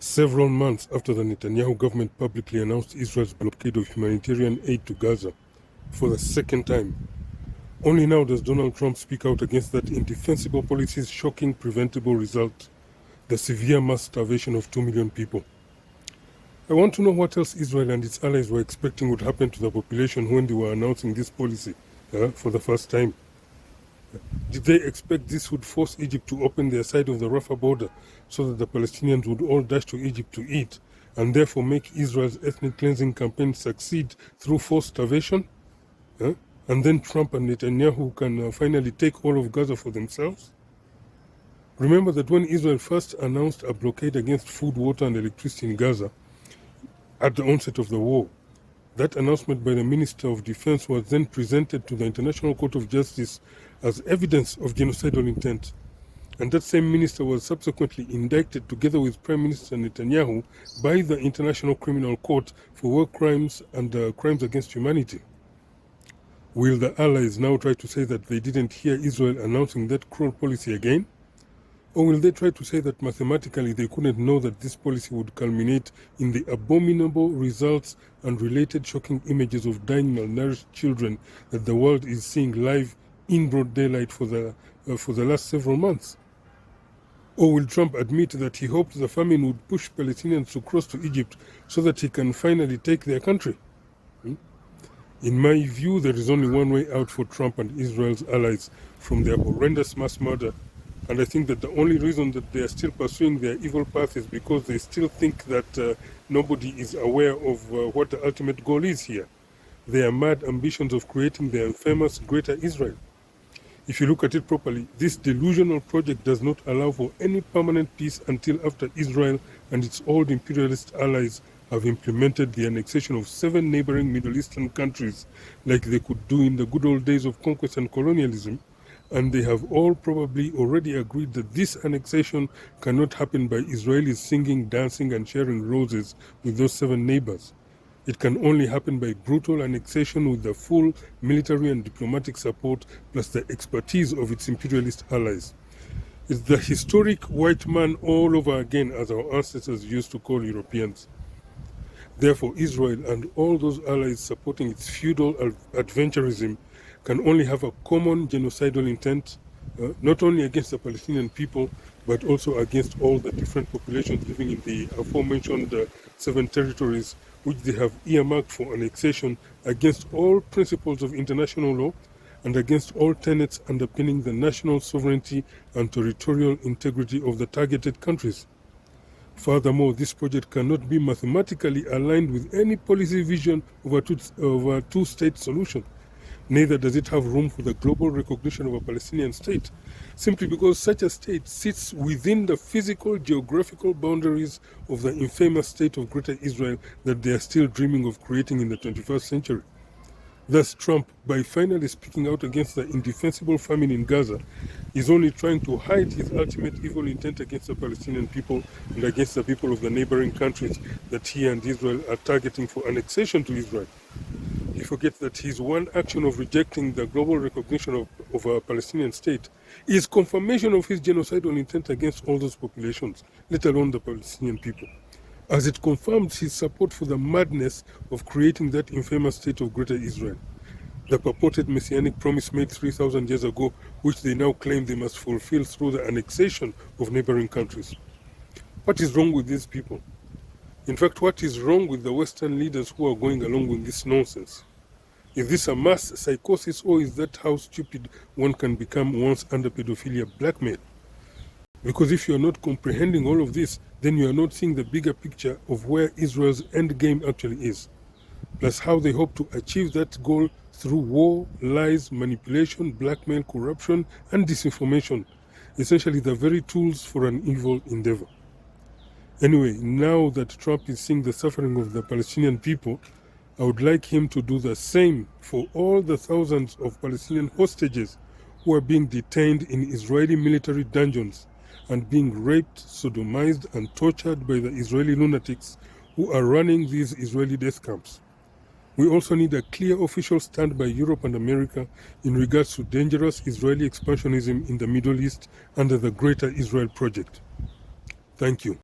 several months after the Netanyahu government publicly announced Israel's blockade of humanitarian aid to Gaza for the second time. Only now does Donald Trump speak out against that indefensible policy's shocking preventable result, the severe mass starvation of 2 million people. I want to know what else Israel and its allies were expecting would happen to the population when they were announcing this policy for the first time. Did they expect this would force Egypt to open their side of the Rafah border so that the Palestinians would all dash to Egypt to eat, and therefore make Israel's ethnic cleansing campaign succeed through forced starvation? And then Trump and Netanyahu can finally take all of Gaza for themselves? Remember that when Israel first announced a blockade against food, water and electricity in Gaza at the onset of the war, that announcement by the Minister of Defense was then presented to the International Court of Justice as evidence of genocidal intent. And that same minister was subsequently indicted together with Prime Minister Netanyahu by the International Criminal Court for war crimes and crimes against humanity. Will the allies now try to say that they didn't hear Israel announcing that cruel policy again? Or will they try to say that mathematically they couldn't know that this policy would culminate in the abominable results and related shocking images of dying malnourished children that the world is seeing live in broad daylight for the last several months? Or will Trump admit that he hoped the famine would push Palestinians to cross to Egypt so that he can finally take their country? In my view, there is only one way out for Trump and Israel's allies from their horrendous mass murder. And I think that the only reason that they are still pursuing their evil path is because they still think that nobody is aware of what the ultimate goal is here. Their mad ambitions of creating their infamous Greater Israel. If you look at it properly, this delusional project does not allow for any permanent peace until after Israel and its old imperialist allies have implemented the annexation of 7 neighboring Middle Eastern countries like they could do in the good old days of conquest and colonialism. And they have all probably already agreed that this annexation cannot happen by Israelis singing, dancing and sharing roses with those 7 neighbors. It can only happen by brutal annexation with the full military and diplomatic support plus the expertise of its imperialist allies. It's the historic white man all over again, as our ancestors used to call Europeans. Therefore, Israel and all those allies supporting its feudal adventurism can only have a common genocidal intent, not only against the Palestinian people, but also against all the different populations living in the aforementioned 7 territories which they have earmarked for annexation, against all principles of international law and against all tenets underpinning the national sovereignty and territorial integrity of the targeted countries. Furthermore, this project cannot be mathematically aligned with any policy vision of a two-state solution. Neither does it have room for the global recognition of a Palestinian state, simply because such a state sits within the physical, geographical boundaries of the infamous state of Greater Israel that they are still dreaming of creating in the 21st century. Thus, Trump, by finally speaking out against the indefensible famine in Gaza, is only trying to hide his ultimate evil intent against the Palestinian people and against the people of the neighboring countries that he and Israel are targeting for annexation to Israel. He forgets that his one action of rejecting the global recognition of a Palestinian state is confirmation of his genocidal intent against all those populations, let alone the Palestinian people, as it confirms his support for the madness of creating that infamous state of Greater Israel, the purported messianic promise made 3,000 years ago, which they now claim they must fulfill through the annexation of neighboring countries. What is wrong with these people? In fact, what is wrong with the Western leaders who are going along with this nonsense? Is this a mass psychosis, or is that how stupid one can become once under pedophilia blackmail? Because if you are not comprehending all of this, then you are not seeing the bigger picture of where Israel's end game actually is, plus how they hope to achieve that goal through war, lies, manipulation, blackmail, corruption, and disinformation, essentially the very tools for an evil endeavor. Anyway, now that Trump is seeing the suffering of the Palestinian people, I would like him to do the same for all the thousands of Palestinian hostages who are being detained in Israeli military dungeons and being raped, sodomized, and tortured by the Israeli lunatics who are running these Israeli death camps. We also need a clear official stand by Europe and America in regards to dangerous Israeli expansionism in the Middle East under the Greater Israel Project. Thank you.